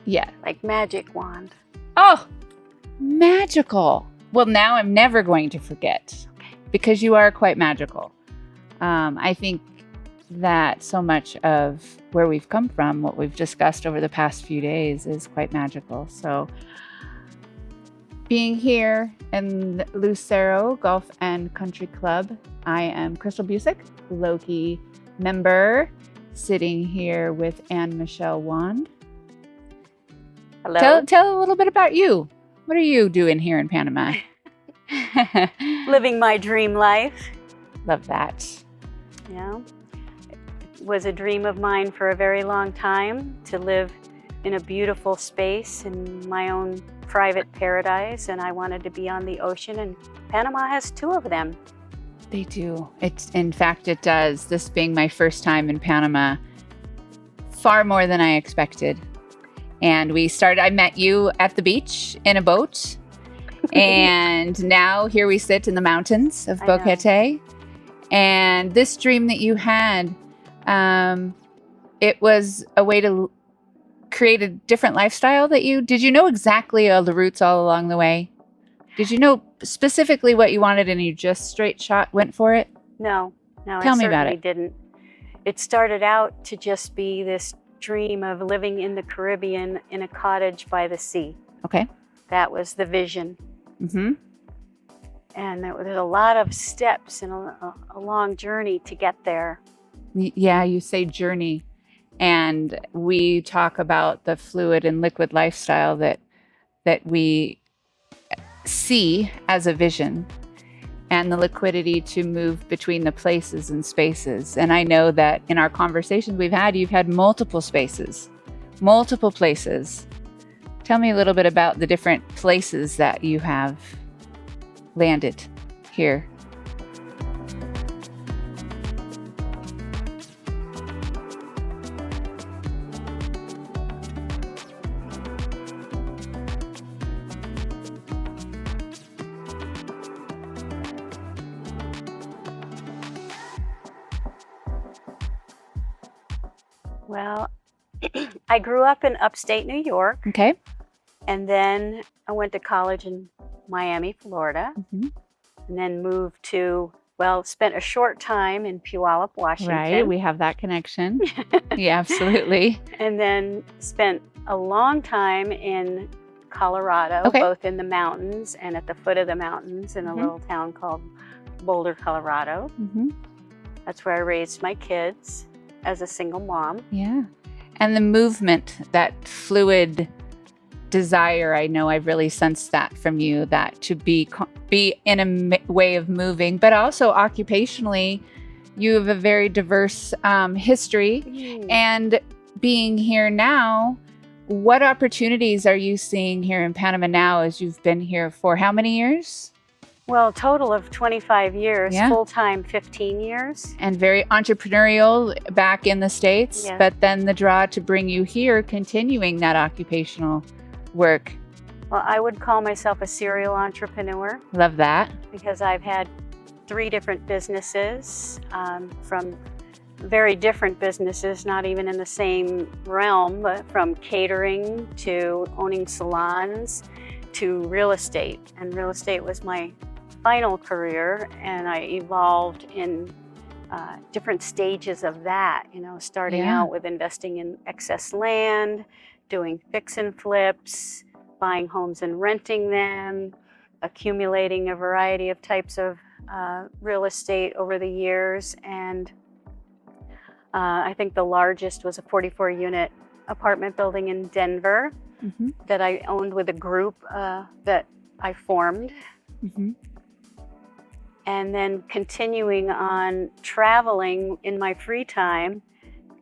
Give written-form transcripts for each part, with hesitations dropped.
Yeah. Like magic wand. Oh, magical. Well, now I'm never going to forget because you are quite magical. I think that so much of where we've come from, what we've discussed over the past few days, is quite magical. So being here in Lucero Golf and Country Club, I am Chrystal Busick, Loki member, sitting here with Anne Michelle Wand. Hello. Tell a little bit about you. What are you doing here in Panama? Living my dream life. Love that. Yeah. It was a dream of mine for a very long time to live in a beautiful space in my own private paradise, and I wanted to be on the ocean, and Panama has two of them. They do. In fact, it does. This being my first time in Panama, far more than I expected. And I met you at the beach in a boat. And now here we sit in the mountains of Boquete. And this dream that you had, it was a way to create a different lifestyle did you know exactly all the routes all along the way? Did you know specifically what you wanted and you just straight shot went for it? No, Tell me about it. I certainly didn't. It started out to just be this dream of living in the Caribbean in a cottage by the sea. Okay. That was the vision. Mm-hmm. And there was a lot of steps and a long journey to get there. Yeah, you say journey. And we talk about the fluid and liquid lifestyle that we see as a vision, and the liquidity to move between the places and spaces. And I know that in our conversations we've had, you've had multiple spaces, multiple places. Tell me a little bit about the different places that you have landed here. Well, I grew up in upstate New York. Okay. And then I went to college in Miami, Florida. Mm-hmm. And then spent a short time in Puyallup, Washington. Right, we have that connection. Yeah, absolutely. And then spent a long time in Colorado, both in the mountains and at the foot of the mountains in a little town called Boulder, Colorado. Mm-hmm. That's where I raised my kids as a single mom. Yeah. And the movement, that fluid desire, I know I've really sensed that from you, that to be in a way of moving, but also occupationally, you have a very diverse history. Mm. And being here now, what opportunities are you seeing here in Panama now as you've been here for how many years? Well, total of 25 years, full-time 15 years. And very entrepreneurial back in the States, but then the draw to bring you here, continuing that occupational work. Well, I would call myself a serial entrepreneur. Love that. Because I've had 3 different businesses, from very different businesses, not even in the same realm, but from catering to owning salons to real estate. And real estate was my final career, and I evolved in different stages of that, starting out with investing in excess land, doing fix and flips, buying homes and renting them, accumulating a variety of types of real estate over the years. And I think the largest was a 44-unit apartment building in Denver that I owned with a group that I formed. Mm-hmm. And then continuing on traveling in my free time,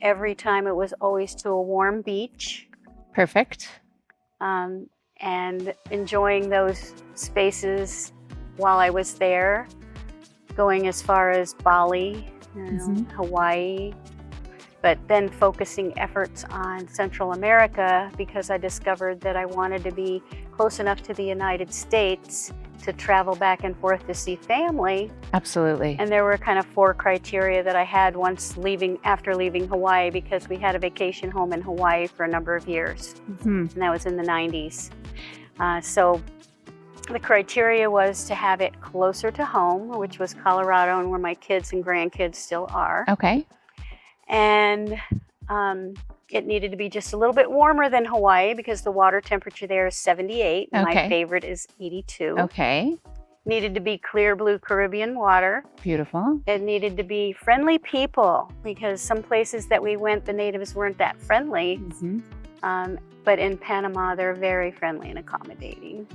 every time it was always to a warm beach. Perfect. And enjoying those spaces while I was there, going as far as Bali, Hawaii, but then focusing efforts on Central America because I discovered that I wanted to be close enough to the United States to travel back and forth to see family. Absolutely. And there were kind of 4 criteria that I had after leaving Hawaii, because we had a vacation home in Hawaii for a number of years. And that was in the 90s. So the criteria was to have it closer to home, which was Colorado, and where my kids and grandkids still are. Okay. And it needed to be just a little bit warmer than Hawaii, because the water temperature there is 78. And my favorite is 82. Okay. Needed to be clear blue Caribbean water. Beautiful. It needed to be friendly people, because some places that we went, the natives weren't that friendly. But in Panama, they're very friendly and accommodating.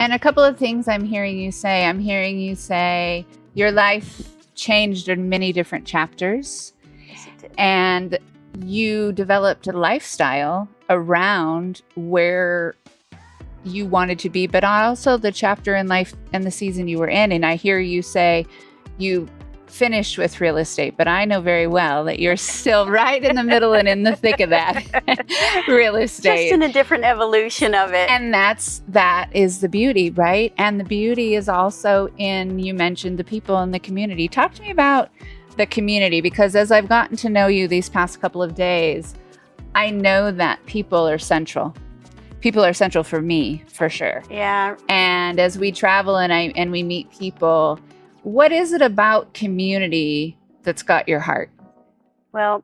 And a couple of things I'm hearing you say your life changed in many different chapters. Yes, it did. And you developed a lifestyle around where you wanted to be, but also the chapter in life and the season you were in. And I hear you say you finished with real estate, but I know very well that you're still right in the middle and in the thick of that real estate. Just in a different evolution of it. And that is the beauty, right? And the beauty is also in, you mentioned the people in the community. Talk to me about the community, because as I've gotten to know you these past couple of days, I know that people are central. People are central for me, for sure. Yeah. And as we travel and we meet people, what is it about community that's got your heart? Well,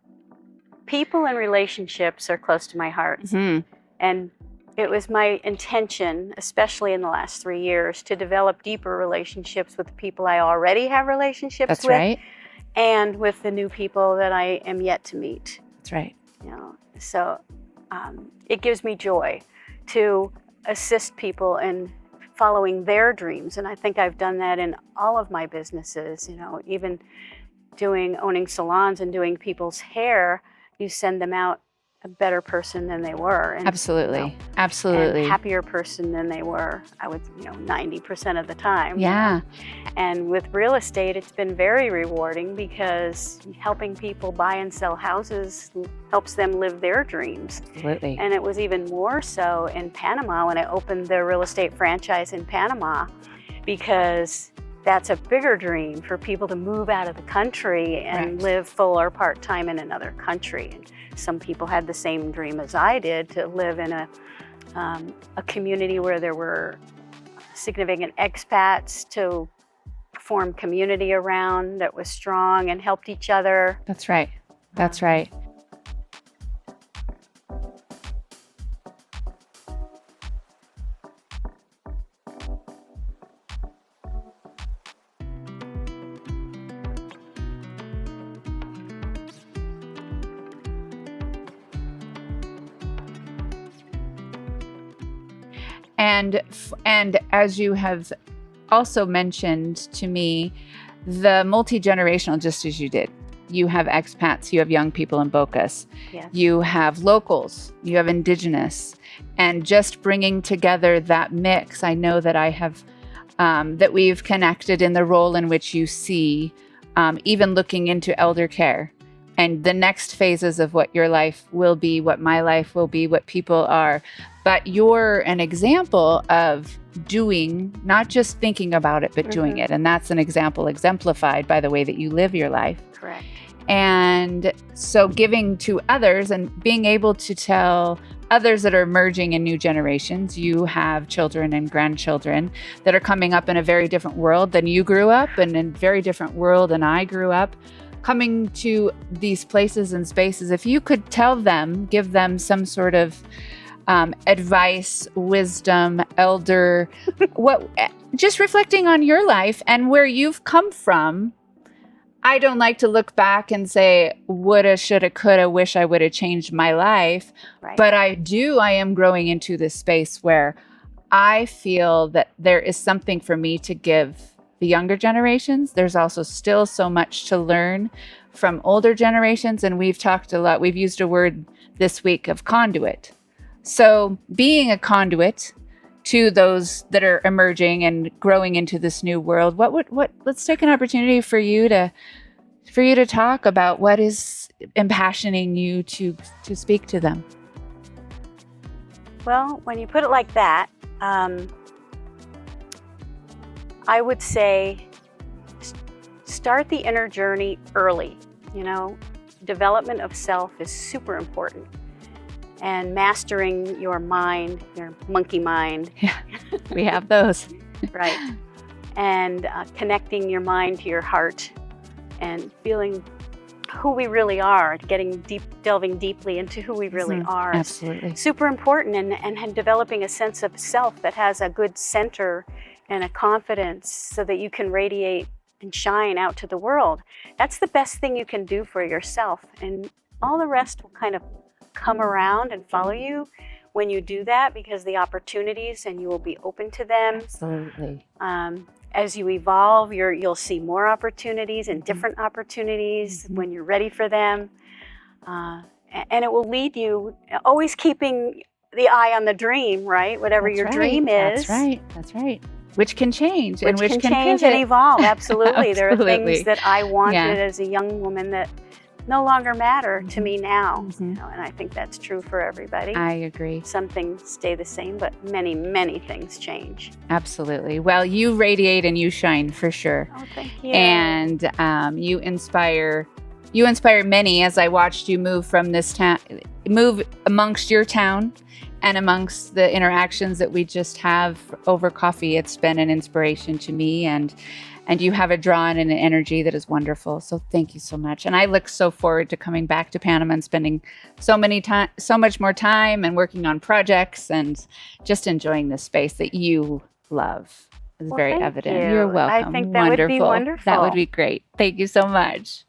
people and relationships are close to my heart. And it was my intention, especially in the last 3 years, to develop deeper relationships with the people I already have relationships That's with. right. And with the new people that I am yet to meet. That's right. So it gives me joy to assist people in following their dreams. And I think I've done that in all of my businesses, even owning salons and doing people's hair. You send them out a better person than they were. And, Absolutely. And happier person than they were, I would, 90% of the time. Yeah. And with real estate, it's been very rewarding, because helping people buy and sell houses helps them live their dreams. Absolutely. And it was even more so in Panama when I opened the real estate franchise in Panama, because that's a bigger dream for people to move out of the country and live full or part-time in another country. And some people had the same dream as I did, to live in a community where there were significant expats to form community around that was strong and helped each other. That's right. That's right. And as you have also mentioned to me, the multi-generational, just as you did. You have expats, you have young people in Bocas, Yes. You have locals, you have indigenous, and just bringing together that mix. I know that I have, that we've connected in the role in which you see, even looking into elder care and the next phases of what your life will be, what my life will be, what people are. But you're an example of doing, not just thinking about it, but doing it. And that's an example exemplified by the way that you live your life. Correct. And so giving to others and being able to tell others that are emerging in new generations, you have children and grandchildren that are coming up in a very different world than you grew up, and in a very different world than I grew up, coming to these places and spaces. If you could tell them, give them some sort of advice, wisdom, elder, just reflecting on your life and where you've come from. I don't like to look back and say, woulda, shoulda, coulda, wish I would have changed my life. Right. But I am growing into this space where I feel that there is something for me to give the younger generations. There's also still so much to learn from older generations. And we've talked a lot. We've used a word this week of conduit. So being a conduit to those that are emerging and growing into this new world, let's take an opportunity for you to talk about what is impassioning you to speak to them. Well, when you put it like that, I would say start the inner journey early. Development of self is super important. And mastering your mind, your monkey mind. Yeah, we have those. Right. And connecting your mind to your heart and feeling who we really are, delving deeply into who we really are. Absolutely. Super important, and developing a sense of self that has a good center and a confidence so that you can radiate and shine out to the world. That's the best thing you can do for yourself. And all the rest will kind of come around and follow you when you do that, because the opportunities, and you will be open to them. Absolutely. As you evolve, you'll see more opportunities and different opportunities when you're ready for them. And it will lead you, always keeping the eye on the dream, right? Whatever your dream is. That's right. Which can change. Which can change and evolve. Absolutely. There are Absolutely. things that I wanted as a young woman that no longer matter to me now. And I think that's true for everybody. I agree. Some things stay the same, but many, many things change. Absolutely. Well, you radiate and you shine for sure. Oh, thank you. And you inspire many, as I watched you move from this town, move amongst your town and amongst the interactions that we just have over coffee. It's been an inspiration to me, and you have a draw and an energy that is wonderful. So thank you so much. And I look so forward to coming back to Panama and spending so much more time and working on projects and just enjoying the space that you love. It's very evident. You. You're welcome. I think that would be wonderful. That would be great. Thank you so much.